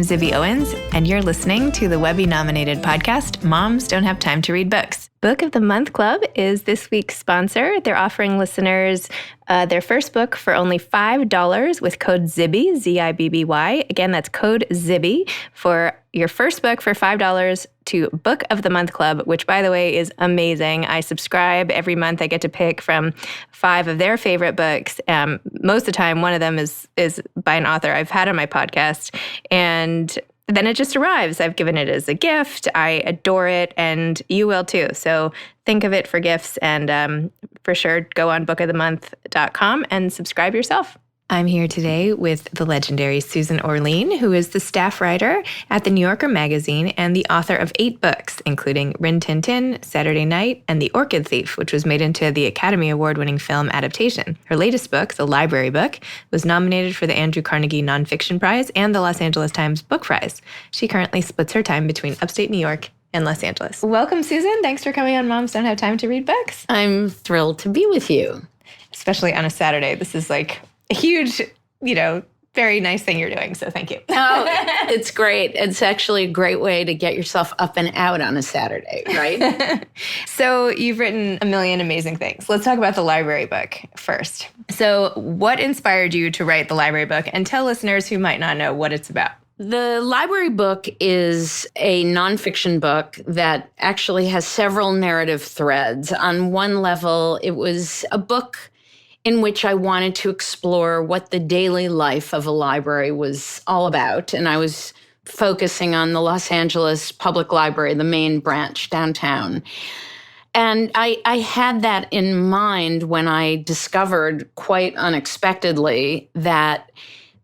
I'm Zibby Owens, and you're listening to the Webby-nominated podcast, Moms Don't Have Time to Read Books. Book of the Month Club is this week's sponsor. They're offering listeners their first book for only $5 with code ZIBBY, Z-I-B-B-Y. Again, that's code ZIBBY for your first book for $5 to Book of the Month Club, which, by the way, is amazing. I subscribe every month. I get to pick from 5 of their favorite books. Most of the time, one of them is by an author I've had on my podcast, and then it just arrives. I've given it as a gift. I adore it, and you will too. So think of it for gifts, and for sure, go on bookofthemonth.com and subscribe yourself. I'm here today with the legendary Susan Orlean, who is the staff writer at The New Yorker magazine and the author of 8 books, including Rin Tin Tin, Saturday Night, and The Orchid Thief, which was made into the Academy Award-winning film Adaptation. Her latest book, The Library Book, was nominated for the Andrew Carnegie Nonfiction Prize and the Los Angeles Times Book Prize. She currently splits her time between upstate New York and Los Angeles. Welcome, Susan. Thanks for coming on Moms Don't Have Time to Read Books. I'm thrilled to be with you. Especially on a Saturday. This is like a huge, very nice thing you're doing. So thank you. Oh, it's great. It's actually a great way to get yourself up and out on a Saturday, right? So you've written a million amazing things. Let's talk about the library book first. So what inspired you to write the library book? And tell listeners who might not know what it's about. The library book is a nonfiction book that actually has several narrative threads. On one level, it was a book in which I wanted to explore what the daily life of a library was all about. And I was focusing on the Los Angeles Public Library, the main branch downtown. And I had that in mind when I discovered quite unexpectedly that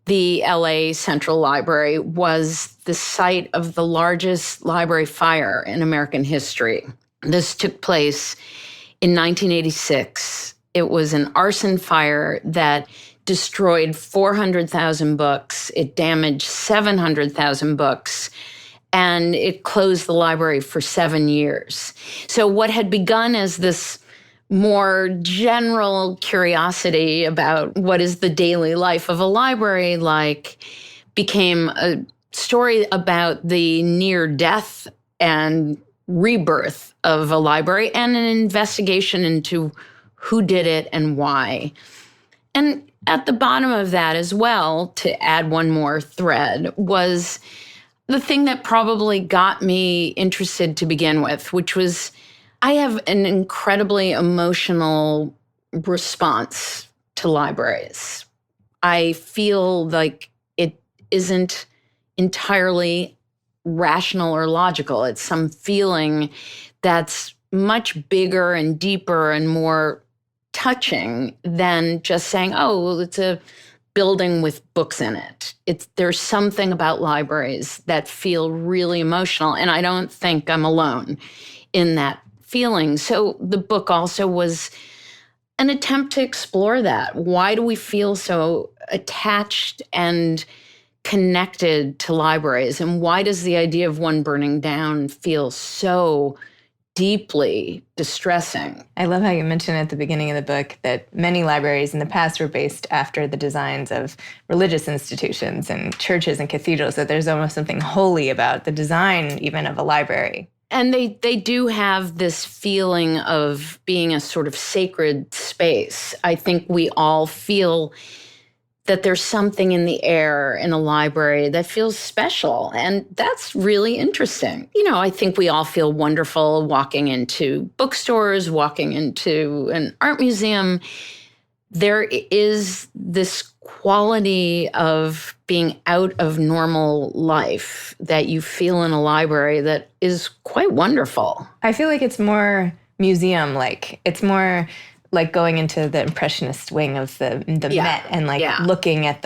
the LA Central Library was the site of the largest library fire in American history. This took place in 1986. It was an arson fire that destroyed 400,000 books. It damaged 700,000 books, and it closed the library for 7 years. So what had begun as this more general curiosity about what is the daily life of a library like became a story about the near death and rebirth of a library and an investigation into who did it and why. And at the bottom of that as well, to add one more thread, was the thing that probably got me interested to begin with, which was I have an incredibly emotional response to libraries. I feel like it isn't entirely rational or logical. It's some feeling that's much bigger and deeper and more touching than just saying, oh, well, it's a building with books in it. There's something about libraries that feel really emotional, and I don't think I'm alone in that feeling. So the book also was an attempt to explore that. Why do we feel so attached and connected to libraries? And why does the idea of one burning down feel so deeply distressing? I love how you mentioned at the beginning of the book that many libraries in the past were based after the designs of religious institutions and churches and cathedrals, that there's almost something holy about the design even of a library. And they do have this feeling of being a sort of sacred space. I think we all feel that there's something in the air in a library that feels special. And that's really interesting. I think we all feel wonderful walking into bookstores, walking into an art museum. There is this quality of being out of normal life that you feel in a library that is quite wonderful. I feel like it's more museum-like. It's more like going into the impressionist wing of the Met and looking at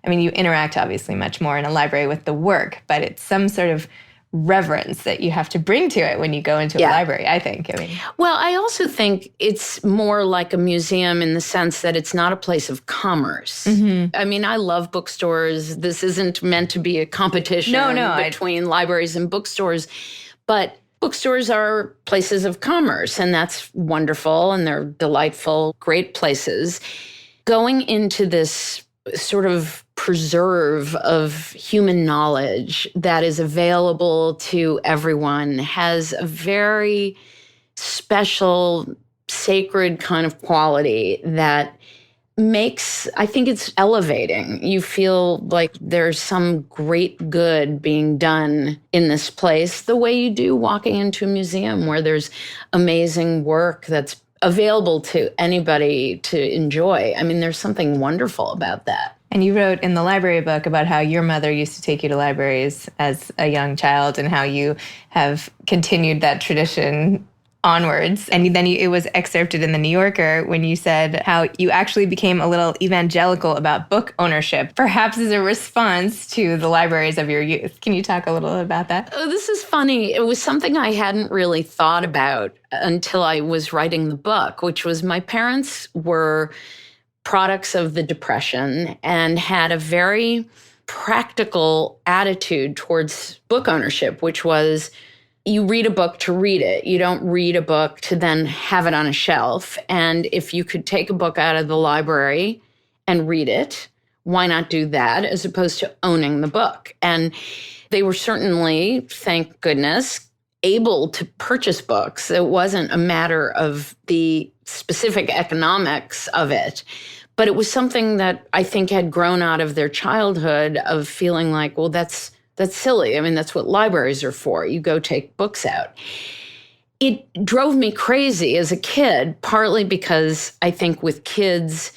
you interact obviously much more in a library with the work, but it's some sort of reverence that you have to bring to it when you go into a library, I think. Well, I also think it's more like a museum in the sense that it's not a place of commerce. Mm-hmm. I love bookstores. This isn't meant to be a competition between libraries and bookstores, but bookstores are places of commerce, and that's wonderful, and they're delightful, great places. Going into this sort of preserve of human knowledge that is available to everyone has a very special, sacred kind of quality that I think it's elevating. You feel like there's some great good being done in this place, the way you do walking into a museum where there's amazing work that's available to anybody to enjoy. I mean, there's something wonderful about that. And you wrote in the library book about how your mother used to take you to libraries as a young child and how you have continued that tradition onwards. And then it was excerpted in the New Yorker when you said how you actually became a little evangelical about book ownership, perhaps as a response to the libraries of your youth. Can you talk a little about that? Oh, this is funny. It was something I hadn't really thought about until I was writing the book, which was my parents were products of the Depression and had a very practical attitude towards book ownership, which was you read a book to read it. You don't read a book to then have it on a shelf. And if you could take a book out of the library and read it, why not do that as opposed to owning the book? And they were certainly, thank goodness, able to purchase books. It wasn't a matter of the specific economics of it. But it was something that I think had grown out of their childhood of feeling like, well, that's silly. I mean, that's what libraries are for. You go take books out. It drove me crazy as a kid, partly because I think with kids,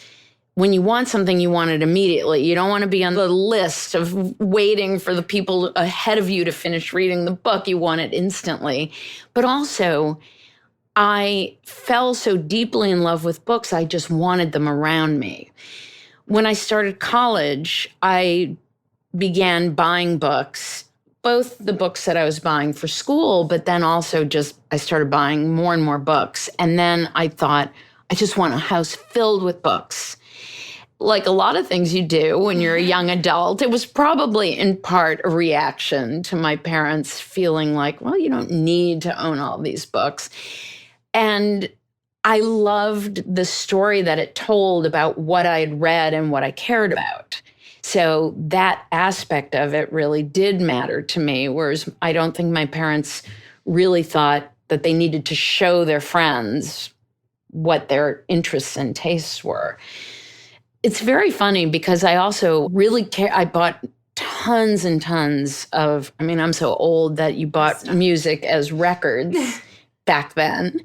when you want something, you want it immediately. You don't want to be on the list of waiting for the people ahead of you to finish reading the book. You want it instantly. But also, I fell so deeply in love with books, I just wanted them around me. When I started college, I began buying books, both the books that I was buying for school, but then also I started buying more and more books. And then I thought, I just want a house filled with books. Like a lot of things you do when you're a young adult, it was probably in part a reaction to my parents feeling like, well, you don't need to own all these books. And I loved the story that it told about what I had read and what I cared about. So that aspect of it really did matter to me, whereas I don't think my parents really thought that they needed to show their friends what their interests and tastes were. It's very funny because I also really I bought tons and tons of, I mean, I'm so old that you bought music as records back then.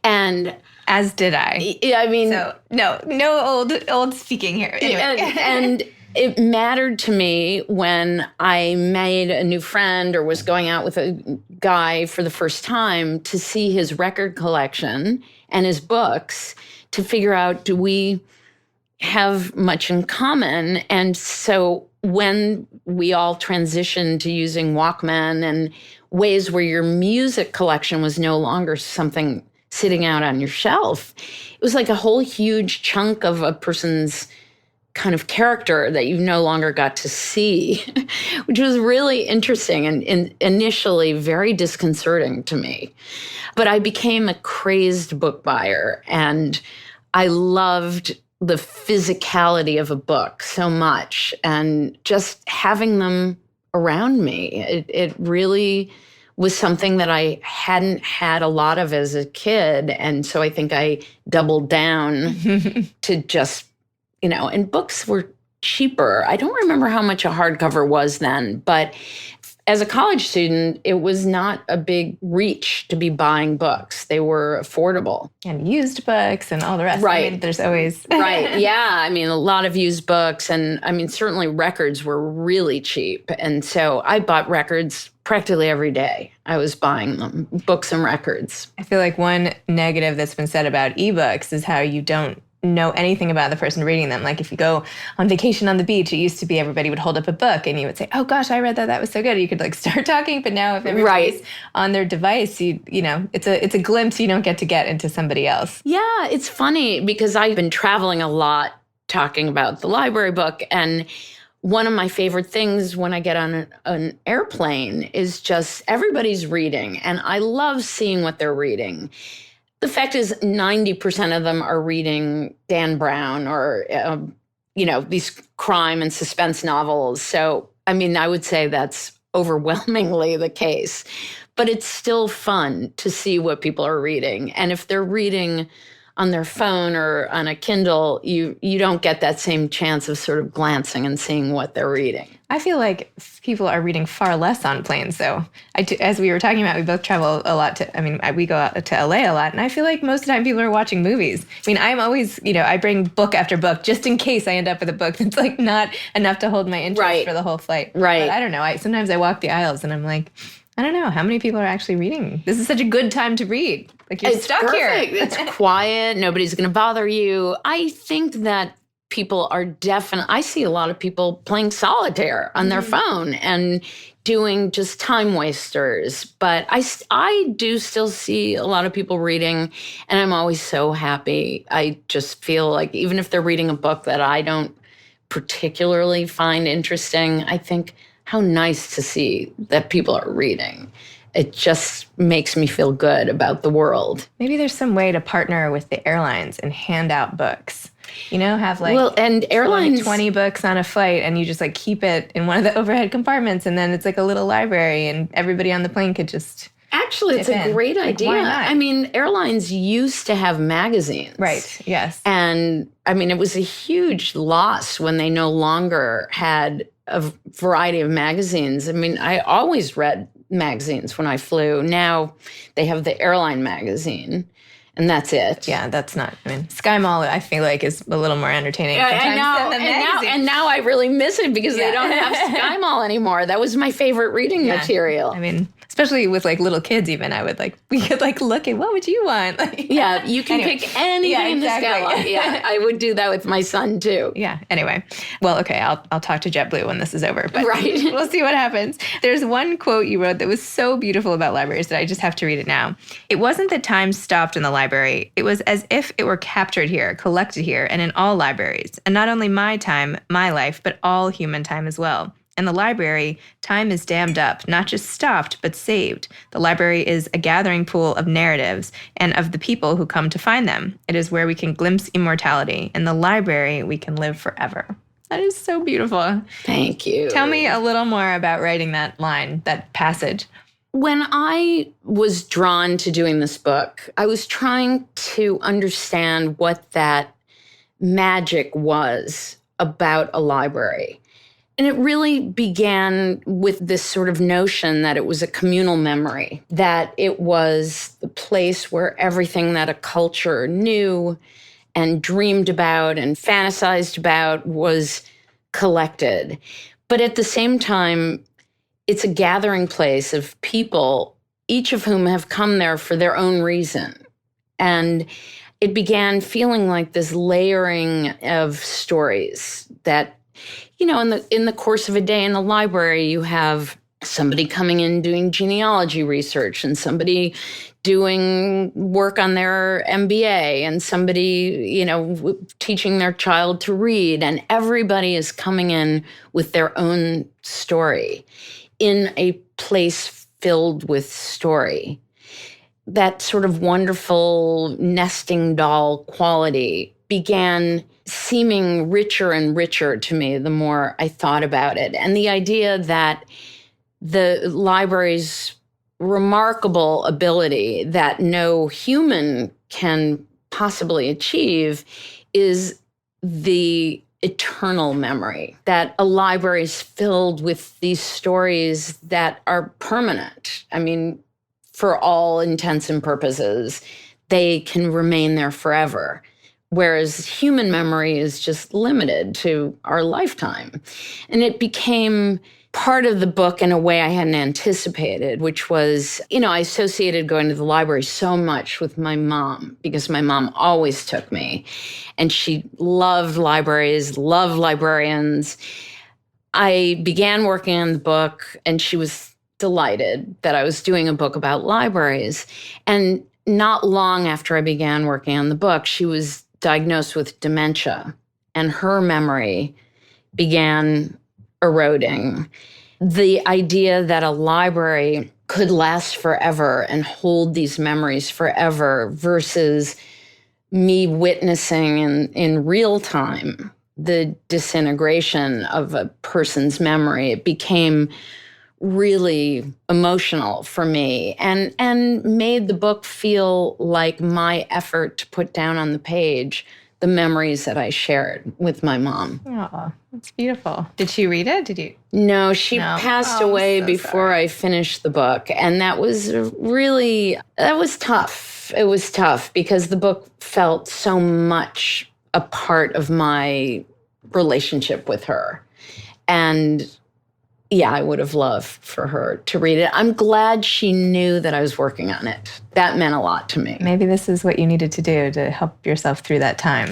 And as did I. I mean, so, no old speaking here. Anyway. And it mattered to me when I made a new friend or was going out with a guy for the first time to see his record collection and his books to figure out, do we have much in common? And so when we all transitioned to using Walkman and ways where your music collection was no longer something sitting out on your shelf, it was like a whole huge chunk of a person's kind of character that you no longer got to see, which was really interesting and initially very disconcerting to me. But I became a crazed book buyer, and I loved the physicality of a book so much, and just having them around me. It really was something that I hadn't had a lot of as a kid. And so I think I doubled down to just, and books were cheaper. I don't remember how much a hardcover was then, but as a college student, it was not a big reach to be buying books. They were affordable. And used books and all the rest. Right. I mean, there's always... Right. Yeah. I mean, a lot of used books. And I mean, certainly records were really cheap. And so I bought records practically every day. I was buying them, books and records. I feel like one negative that's been said about ebooks is how you don't know anything about the person reading them. Like if you go on vacation on the beach, it used to be everybody would hold up a book and you would say, oh gosh, I read that. That was so good. You could like start talking. But now if everybody's on their device, it's a glimpse you don't get into somebody else. Yeah, it's funny because I've been traveling a lot talking about the library book. And one of my favorite things when I get on an airplane is just everybody's reading. And I love seeing what they're reading. The fact is 90% of them are reading Dan Brown or these crime and suspense novels. So, I mean, I would say that's overwhelmingly the case. But it's still fun to see what people are reading. And if they're reading on their phone or on a Kindle, you don't get that same chance of sort of glancing and seeing what they're reading. I feel like people are reading far less on planes. So as we were talking about, we both travel a lot we go out to LA a lot. And I feel like most of the time people are watching movies. I mean, I'm always, I bring book after book just in case I end up with a book that's like not enough to hold my interest for the whole flight. Right. But I don't know. Sometimes I walk the aisles and I'm like, I don't know how many people are actually reading. This is such a good time to read. Like you're stuck perfect. here. It's quiet. Nobody's going to bother you. I think that people are I see a lot of people playing solitaire on their phone and doing just time wasters. But I do still see a lot of people reading, and I'm always so happy. I just feel like even if they're reading a book that I don't particularly find interesting, I think, how nice to see that people are reading. It just makes me feel good about the world. Maybe there's some way to partner with the airlines and hand out books. Have and airlines 20 books on a flight, and you just like keep it in one of the overhead compartments, and then it's like a little library, and everybody on the plane could just Actually, it's a great idea. Why not? I mean, airlines used to have magazines. Right, yes. And I mean, it was a huge loss when they no longer had a variety of magazines. I mean, I always read magazines when I flew. Now they have the airline magazine, and that's it. Yeah, that's not, Sky Mall, I feel like, is a little more entertaining sometimes than the magazine. And now I really miss it because they don't have Sky Mall anymore. That was my favorite reading material. I mean, especially with like little kids even, we could like look at what would you want? You can pick anything in the catalog. Yeah, I would do that with my son too. Yeah, anyway. Well, okay, I'll talk to JetBlue when this is over. But right. We'll see what happens. There's one quote you wrote that was so beautiful about libraries that I just have to read it now. It wasn't that time stopped in the library. It was as if it were captured here, collected here, and in all libraries. And not only my time, my life, but all human time as well. In the library, time is dammed up, not just stopped, but saved. The library is a gathering pool of narratives and of the people who come to find them. It is where we can glimpse immortality. In the library, we can live forever. That is so beautiful. Thank you. Tell me a little more about writing that line, that passage. When I was drawn to doing this book, I was trying to understand what that magic was about a library. And it really began with this sort of notion that it was a communal memory, that it was the place where everything that a culture knew and dreamed about and fantasized about was collected. But at the same time, it's a gathering place of people, each of whom have come there for their own reason. And it began feeling like this layering of stories that, in the course of a day in the library, you have somebody coming in doing genealogy research and somebody doing work on their MBA and somebody, teaching their child to read. And everybody is coming in with their own story in a place filled with story. That sort of wonderful nesting doll quality began seeming richer and richer to me the more I thought about it. And the idea that the library's remarkable ability that no human can possibly achieve is the eternal memory, that a library is filled with these stories that are permanent. I mean, for all intents and purposes, they can remain there forever. Whereas human memory is just limited to our lifetime. And it became part of the book in a way I hadn't anticipated, which was, I associated going to the library so much with my mom because my mom always took me. And she loved libraries, loved librarians. I began working on the book, and she was delighted that I was doing a book about libraries. And not long after I began working on the book, she was diagnosed with dementia, and her memory began eroding. The idea that a library could last forever and hold these memories forever versus me witnessing in real time the disintegration of a person's memory. It became really emotional for me and made the book feel like my effort to put down on the page the memories that I shared with my mom. Oh, that's beautiful. Did she read it? Did you? No, she passed away before I finished the book. And that was tough. It was tough because the book felt so much a part of my relationship with her. And yeah, I would have loved for her to read it. I'm glad she knew that I was working on it. That meant a lot to me. Maybe this is what you needed to do to help yourself through that time.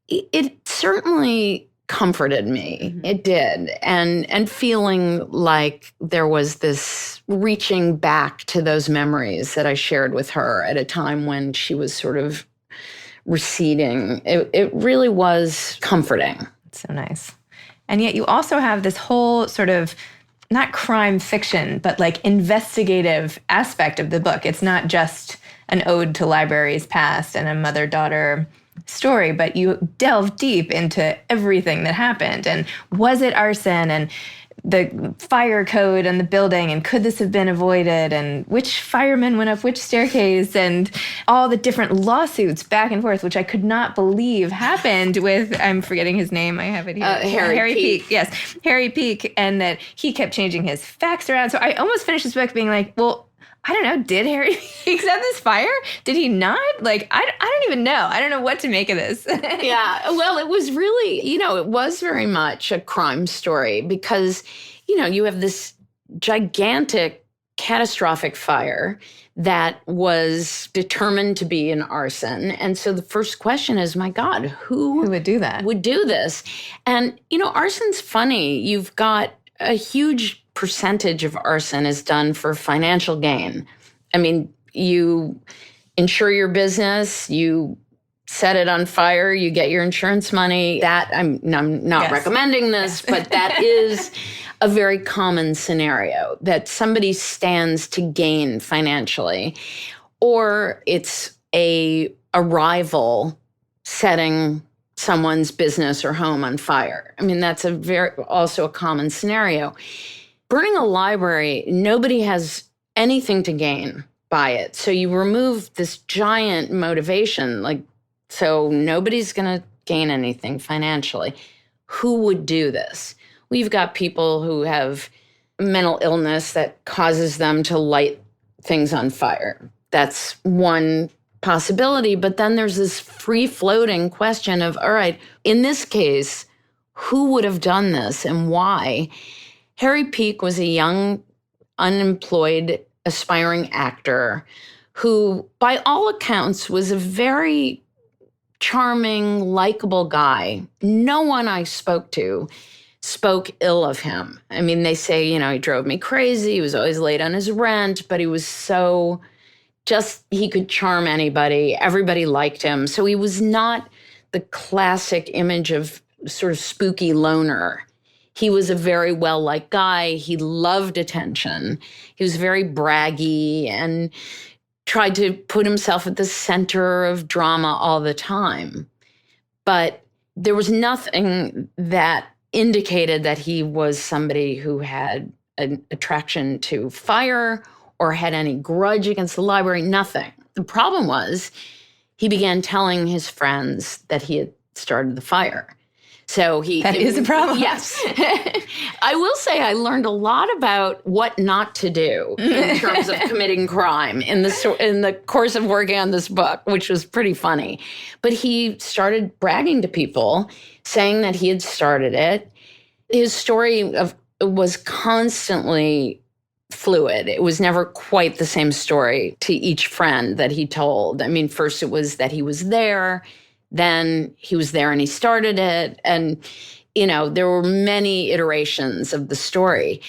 It certainly comforted me. Mm-hmm. It did. And feeling like there was this reaching back to those memories that I shared with her at a time when she was sort of receding. It really was comforting. It's so nice. And yet you also have this whole sort of, not crime fiction, but like investigative aspect of the book. It's not just an ode to libraries past and a mother-daughter story, but you delve deep into everything that happened. And was it arson? And the fire code and the building, and could this have been avoided, and which fireman went up which staircase, and all the different lawsuits back and forth, which I could not believe happened with, I'm forgetting his name, I have it here. Harry Peak. Yes, Harry Peak, and that he kept changing his facts around. So I almost finished this book being like, well, I don't know, did Harry Peak set this fire? Did he not? Like, I don't even know. I don't know what to make of this. Yeah, well, it was really, it was very much a crime story because, you have this gigantic, catastrophic fire that was determined to be an arson. And so the first question is, my God, who would do that? Would do this? And, arson's funny. You've got a huge percentage of arson is done for financial gain. I mean, you insure your business, you set it on fire, you get your insurance money. That I'm not recommending this, but that is a very common scenario that somebody stands to gain financially, or it's a rival setting someone's business or home on fire. I mean, that's also a common scenario. Burning a library, nobody has anything to gain by it. So you remove this giant motivation, so nobody's going to gain anything financially. Who would do this? We've got people who have mental illness that causes them to light things on fire. That's one possibility. But then there's this free-floating question of, all right, in this case, who would have done this and why? Harry Peak was a young, unemployed, aspiring actor who, by all accounts, was a very charming, likable guy. No one I spoke to spoke ill of him. I mean, they say, he drove me crazy. He was always late on his rent, but he was so he could charm anybody. Everybody liked him. So he was not the classic image of sort of spooky loner. He was a very well-liked guy. He loved attention. He was very braggy and tried to put himself at the center of drama all the time. But there was nothing that indicated that he was somebody who had an attraction to fire or had any grudge against the library, nothing. The problem was he began telling his friends that he had started the fire. So that is a problem. Yes. I will say I learned a lot about what not to do in terms of committing crime in the course of working on this book, which was pretty funny. But he started bragging to people, saying that he had started it. His story was constantly fluid. It was never quite the same story to each friend that he told. I mean, first it was that he was there. Then he was there and he started it. And, there were many iterations of the story.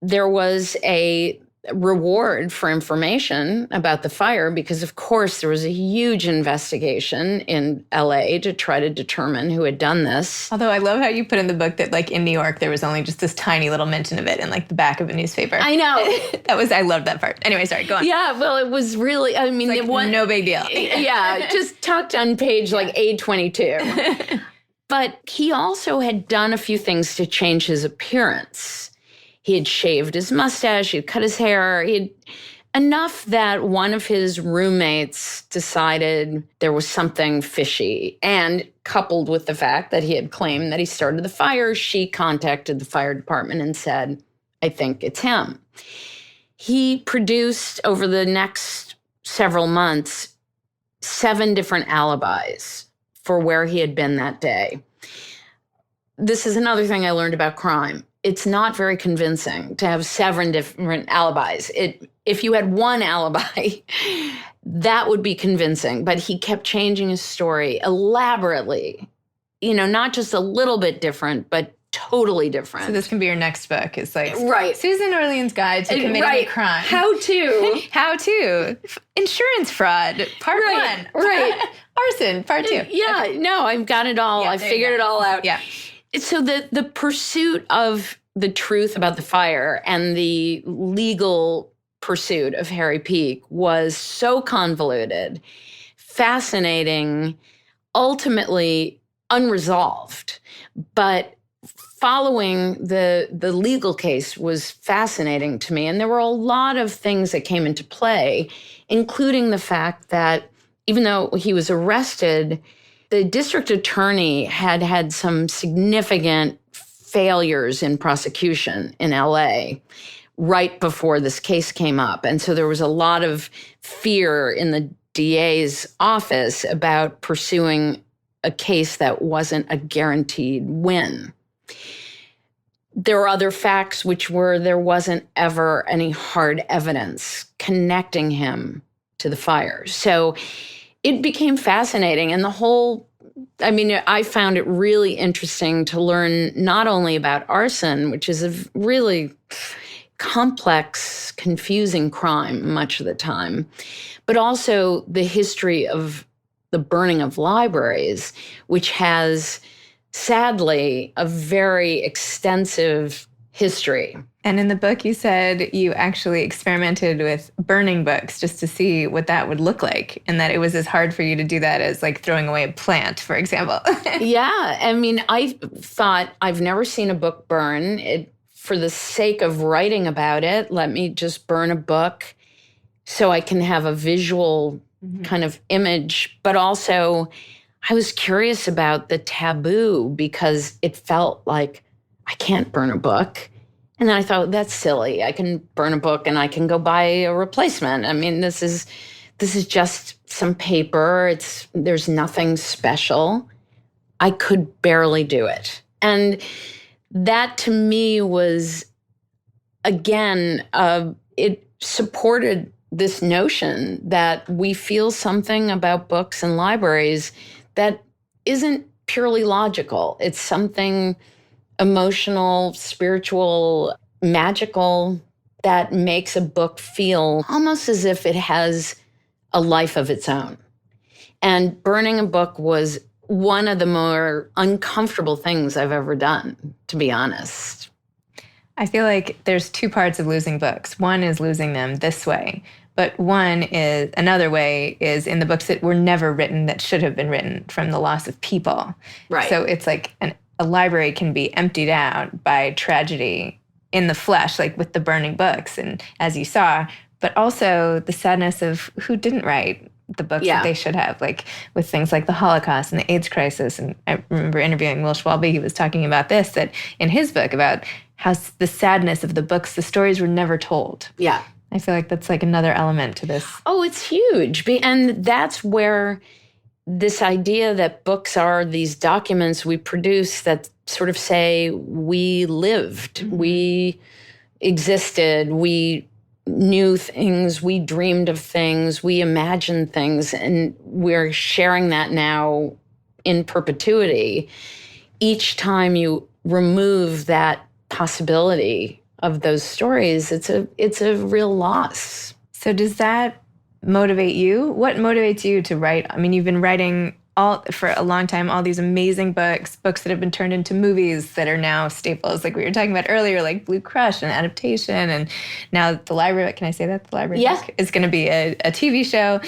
There was a reward for information about the fire because, of course, there was a huge investigation in LA to try to determine who had done this. Although I love how you put in the book that, in New York, there was only just this tiny little mention of it in, the back of a newspaper. I know. I loved that part. Anyway, sorry, go on. Yeah, well, it was really, I mean, it was no big deal. Yeah, just tucked on page A22. But he also had done a few things to change his appearance. He had shaved his mustache, he had cut his hair, enough that one of his roommates decided there was something fishy. And coupled with the fact that he had claimed that he started the fire, she contacted the fire department and said, I think it's him. He produced, over the next several months, 7 different alibis for where he had been that day. This is another thing I learned about crime. It's not very convincing to have 7 different alibis. If you had one alibi, that would be convincing. But he kept changing his story elaborately, not just a little bit different, but totally different. So this can be your next book. It's like right. Susan Orlean's Guide to Committing a Crime. How to. How to. Insurance fraud, part 1. Right. Arson, part 2. Yeah, okay. No, I've got it all. I've figured it all out. Yeah. So the pursuit of the truth about the fire and the legal pursuit of Harry Peake was so convoluted, fascinating, ultimately unresolved. But following the legal case was fascinating to me. And there were a lot of things that came into play, including the fact that even though he was arrested, the district attorney had some significant failures in prosecution in LA right before this case came up. And so there was a lot of fear in the DA's office about pursuing a case that wasn't a guaranteed win. There were other facts which were there wasn't ever any hard evidence connecting him to the fire. So it became fascinating. And I found it really interesting to learn not only about arson, which is a really complex, confusing crime much of the time, but also the history of the burning of libraries, which has, sadly, a very extensive history. And in the book, you said you actually experimented with burning books just to see what that would look like, and that it was as hard for you to do that as like throwing away a plant, for example. Yeah. I thought, I've never seen a book burn. For the sake of writing about it, let me just burn a book so I can have a visual kind of image. But also, I was curious about the taboo because it felt like I can't burn a book. And then I thought, that's silly. I can burn a book and I can go buy a replacement. This is just some paper. There's nothing special. I could barely do it. And that to me was, again, it supported this notion that we feel something about books and libraries that isn't purely logical. It's something emotional, spiritual, magical that makes a book feel almost as if it has a life of its own. And burning a book was one of the more uncomfortable things I've ever done, to be honest. I feel like there's 2 parts of losing books. One is losing them this way, but another way is in the books that were never written that should have been written from the loss of people. Right. So it's like a library can be emptied out by tragedy in the flesh, like with the burning books, and as you saw, but also the sadness of who didn't write the books that they should have, like with things like the Holocaust and the AIDS crisis. And I remember interviewing Will Schwalbe. He was talking about this, that in his book about how the sadness of the books, the stories were never told. Yeah. I feel like that's like another element to this. Oh, it's huge. And that's where this idea that books are these documents we produce that sort of say we lived, we existed, we knew things, we dreamed of things, we imagined things, and we're sharing that now in perpetuity. Each time you remove that possibility of those stories, it's a real loss. So does that motivate you? What motivates you to write? You've been writing for a long time, all these amazing books that have been turned into movies that are now staples, like we were talking about earlier, like Blue Crush and Adaptation, and now the library, can I say that? The library book is going to be a TV show.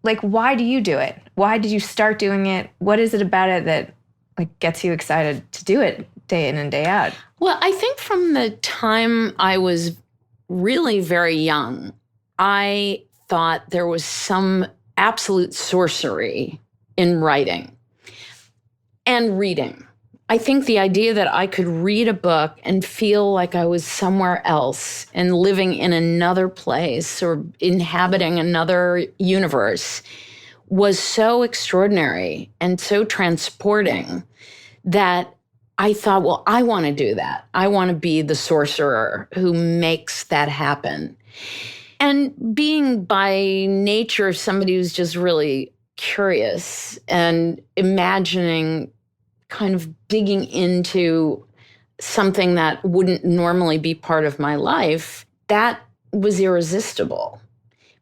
Like, why do you do it? Why did you start doing it? What is it about it that like gets you excited to do it day in and day out? Well, I think from the time I was really very young, I thought there was some absolute sorcery in writing and reading. I think the idea that I could read a book and feel like I was somewhere else and living in another place or inhabiting another universe was so extraordinary and so transporting that I thought, well, I want to do that. I want to be the sorcerer who makes that happen. And being by nature somebody who's just really curious and imagining, kind of digging into something that wouldn't normally be part of my life, that was irresistible.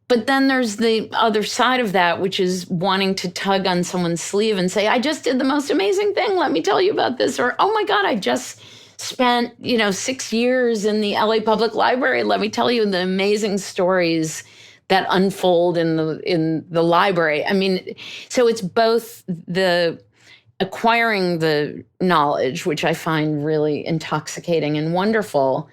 But then there's the other side of that, which is wanting to tug on someone's sleeve and say, I just did the most amazing thing. Let me tell you about this. Or, oh my God, I just spent, 6 years in the LA Public Library. Let me tell you the amazing stories that unfold in the library. I mean, so it's both the acquiring the knowledge, which I find really intoxicating and wonderful.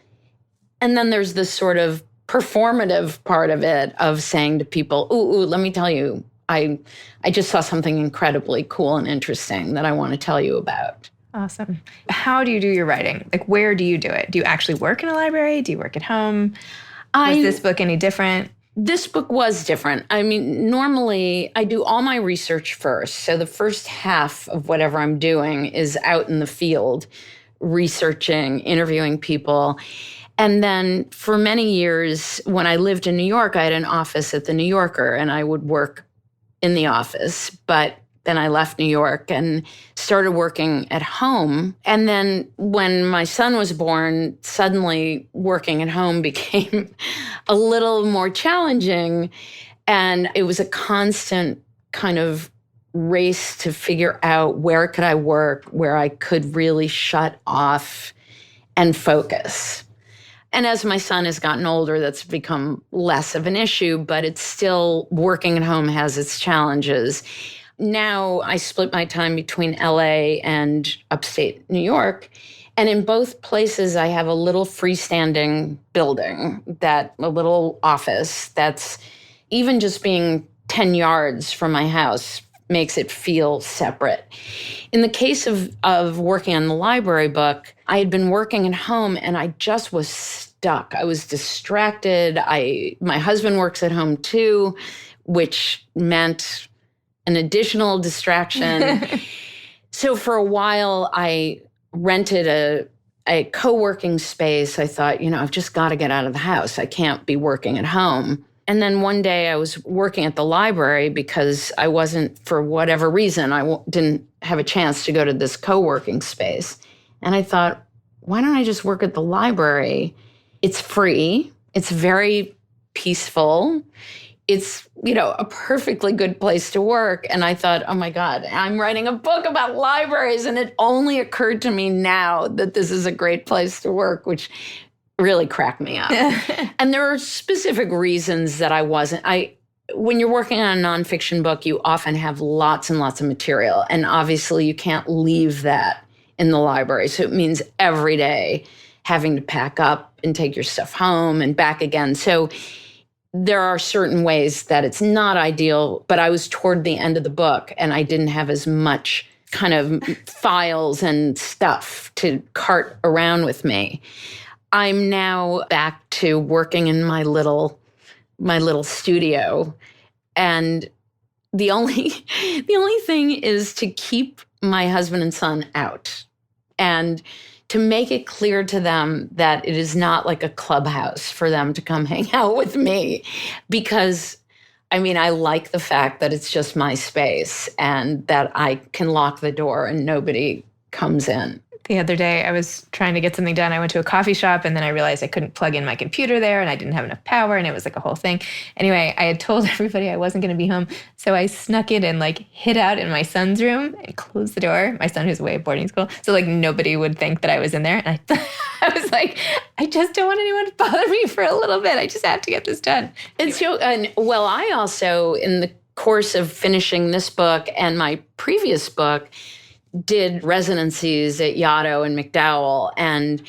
And then there's this sort of performative part of it of saying to people, ooh, let me tell you, I just saw something incredibly cool and interesting that I want to tell you about. Awesome. How do you do your writing? Like, where do you do it? Do you actually work in a library? Do you work at home? Was this book any different? This book was different. I mean, normally I do all my research first. So the first half of whatever I'm doing is out in the field, researching, interviewing people. And then for many years, when I lived in New York, I had an office at the New Yorker, and I would work in the office. But then I left New York and started working at home. And then when my son was born, suddenly working at home became a little more challenging. And it was a constant kind of race to figure out where could I work, where I could really shut off and focus. And as my son has gotten older, that's become less of an issue, but it's still, working at home has its challenges. Now I split my time between LA and upstate New York. And in both places, I have a little freestanding building, a little office that's, even just being 10 yards from my house makes it feel separate. In the case of working on the library book, I had been working at home and I just was stuck. I was distracted. My husband works at home too, which meant an additional distraction. So for a while, I rented a co-working space. I thought, I've just got to get out of the house. I can't be working at home. And then one day I was working at the library because I wasn't, for whatever reason, didn't have a chance to go to this co-working space. And I thought, why don't I just work at the library? It's free. It's very peaceful. It's, a perfectly good place to work. And I thought, oh my God, I'm writing a book about libraries. And it only occurred to me now that this is a great place to work, which really cracked me up. And there are specific reasons that I wasn't. When you're working on a nonfiction book, you often have lots and lots of material. And obviously you can't leave that in the library. So it means every day having to pack up and take your stuff home and back again. So there are certain ways that it's not ideal, but I was toward the end of the book and I didn't have as much kind of files and stuff to cart around with me. I'm now back to working in my little studio. And the only thing is to keep my husband and son out and to make it clear to them that it is not like a clubhouse for them to come hang out with me. Because, I like the fact that it's just my space and that I can lock the door and nobody comes in. The other day, I was trying to get something done. I went to a coffee shop and then I realized I couldn't plug in my computer there and I didn't have enough power and it was like a whole thing. Anyway, I had told everybody I wasn't going to be home. So I snuck in and hid out in my son's room and closed the door. My son who's away at boarding school. So nobody would think that I was in there. And I was like, I just don't want anyone to bother me for a little bit. I just have to get this done. I also, in the course of finishing this book and my previous book, did residencies at Yaddo and McDowell, and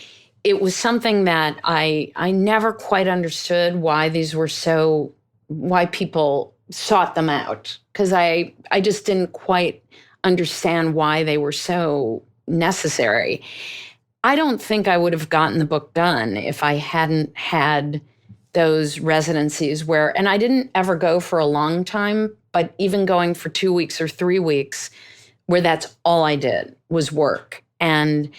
it was something that I never quite understood why people sought them out, because I just didn't quite understand why they were so necessary. I don't think I would have gotten the book done if I hadn't had those residencies and I didn't ever go for a long time, but even going for 2 weeks or 3 weeks, where that's all I did was work and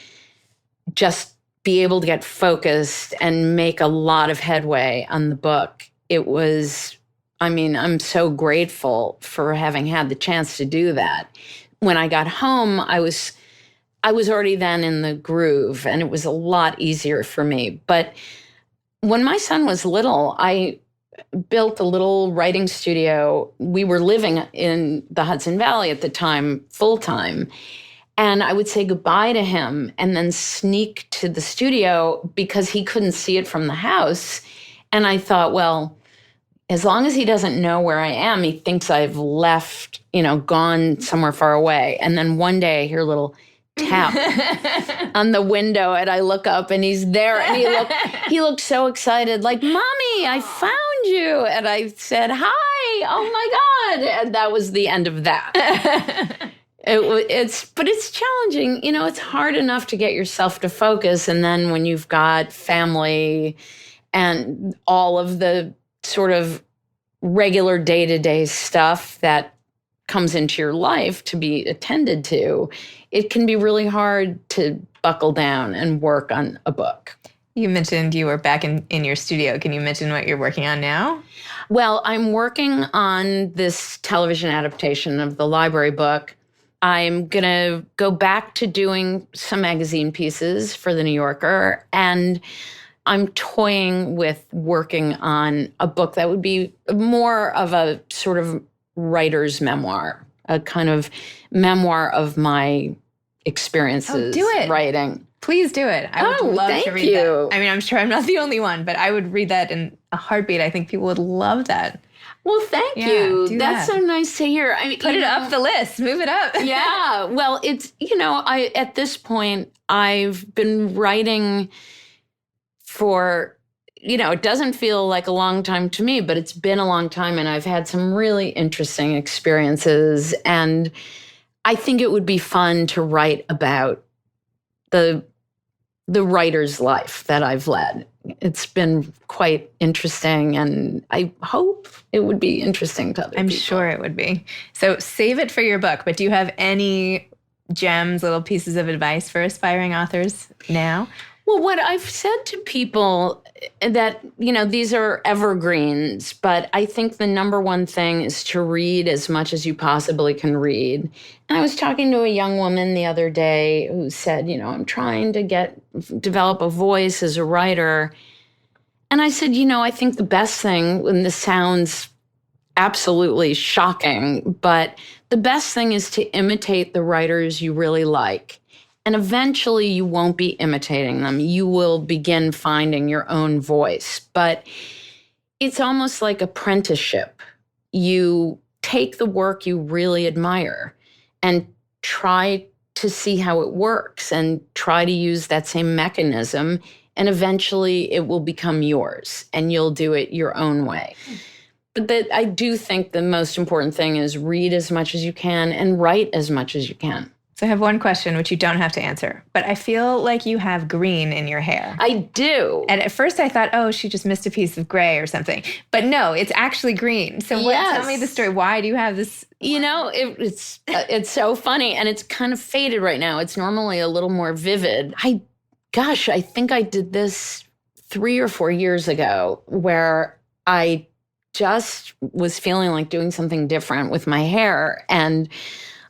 just be able to get focused and make a lot of headway on the book. I'm so grateful for having had the chance to do that. When I got home, I was already then in the groove, and it was a lot easier for me. But when my son was little, I built a little writing studio. We were living in the Hudson Valley at the time, full time. And I would say goodbye to him and then sneak to the studio because he couldn't see it from the house. And I thought, well, as long as he doesn't know where I am, he thinks I've left, gone somewhere far away. And then one day I hear a little tap on the window, and I look up and he's there, and he looked so excited, like, "Mommy, I found you." And I said, "Hi, oh my God." And that was the end of that. But it's challenging. It's hard enough to get yourself to focus. And then when you've got family and all of the sort of regular day-to-day stuff that comes into your life to be attended to, it can be really hard to buckle down and work on a book. You mentioned you were back in your studio. Can you mention what you're working on now? Well, I'm working on this television adaptation of the library book. I'm going to go back to doing some magazine pieces for The New Yorker, and I'm toying with working on a book that would be more of a sort of writer's memoir, a kind of memoir of my experiences writing. Please do it. I would love to read that. I mean, I'm sure I'm not the only one, but I would read that in a heartbeat. I think people would love that. Well, thank you. That's so nice to hear. I mean, put it up the list. Move it up. Yeah. Well, it's, at this point, I've been writing for, it doesn't feel like a long time to me, but it's been a long time, and I've had some really interesting experiences. And I think it would be fun to write about the writer's life that I've led. It's been quite interesting, and I hope it would be interesting to other people. I'm sure it would be. So save it for your book, but do you have any gems, little pieces of advice for aspiring authors now? Well, what I've said to people that, these are evergreens, but I think the number one thing is to read as much as you possibly can read. And I was talking to a young woman the other day who said, I'm trying to develop a voice as a writer. And I said, I think the best thing, and this sounds absolutely shocking, but the best thing is to imitate the writers you really like. And eventually you won't be imitating them. You will begin finding your own voice. But it's almost like apprenticeship. You take the work you really admire and try to see how it works and try to use that same mechanism. And eventually it will become yours and you'll do it your own way. But I do think the most important thing is read as much as you can and write as much as you can. So I have one question, which you don't have to answer, but I feel like you have green in your hair. I do. And at first I thought, oh, she just missed a piece of gray or something. But no, it's actually green. So tell me the story. Why do you have this? It's so funny, and it's kind of faded right now. It's normally a little more vivid. I think I did this 3 or 4 years ago, where I just was feeling like doing something different with my hair, and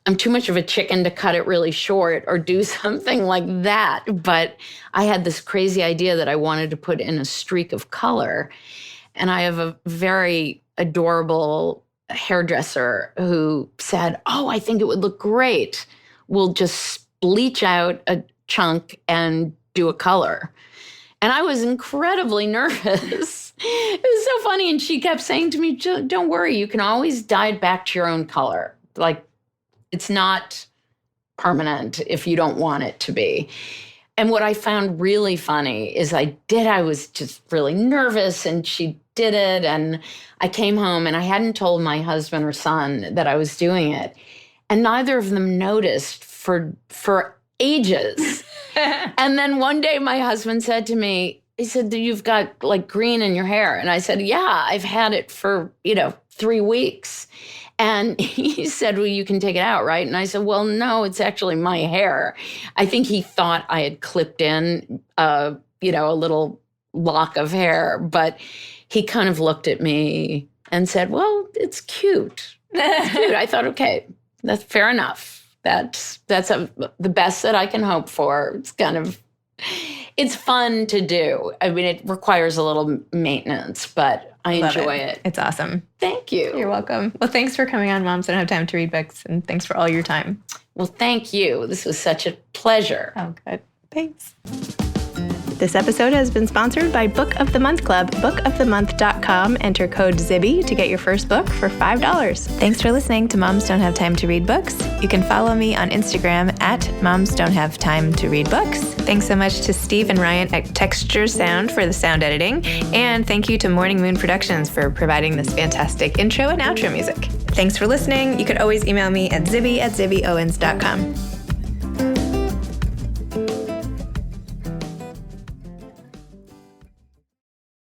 I'm too much of a chicken to cut it really short or do something like that. But I had this crazy idea that I wanted to put in a streak of color. And I have a very adorable hairdresser who said, oh, I think it would look great. We'll just bleach out a chunk and do a color. And I was incredibly nervous. It was so funny. And she kept saying to me, don't worry, you can always dye it back to your own color. Like, it's not permanent if you don't want it to be. And what I found really funny is I was just really nervous, and she did it. And I came home and I hadn't told my husband or son that I was doing it. And neither of them noticed for ages. And then one day my husband said to me, he said, you've got like green in your hair. And I said, yeah, I've had it for, 3 weeks. And he said, well, you can take it out, right? And I said, well, no, it's actually my hair. I think he thought I had clipped in, a little lock of hair, but he kind of looked at me and said, well, it's cute. It's cute. I thought, okay, that's fair enough. That's the best that I can hope for. It's fun to do. I mean, it requires a little maintenance, but I enjoy it. It's awesome. Thank you. You're welcome. Well, thanks for coming on Moms Don't Have Time to Read Books, and thanks for all your time. Well, thank you. This was such a pleasure. Oh, good. Thanks. This episode has been sponsored by Book of the Month Club. bookofthemonth.com. Enter code ZIBBY to get your first book for $5. Thanks for listening to Moms Don't Have Time to Read Books. You can follow me on Instagram at Moms Don't Have Time to Read Books. Thanks so much to Steve and Ryan at Texture Sound for the sound editing. And thank you to Morning Moon Productions for providing this fantastic intro and outro music. Thanks for listening. You could always email me at zibby@zibbyowens.com.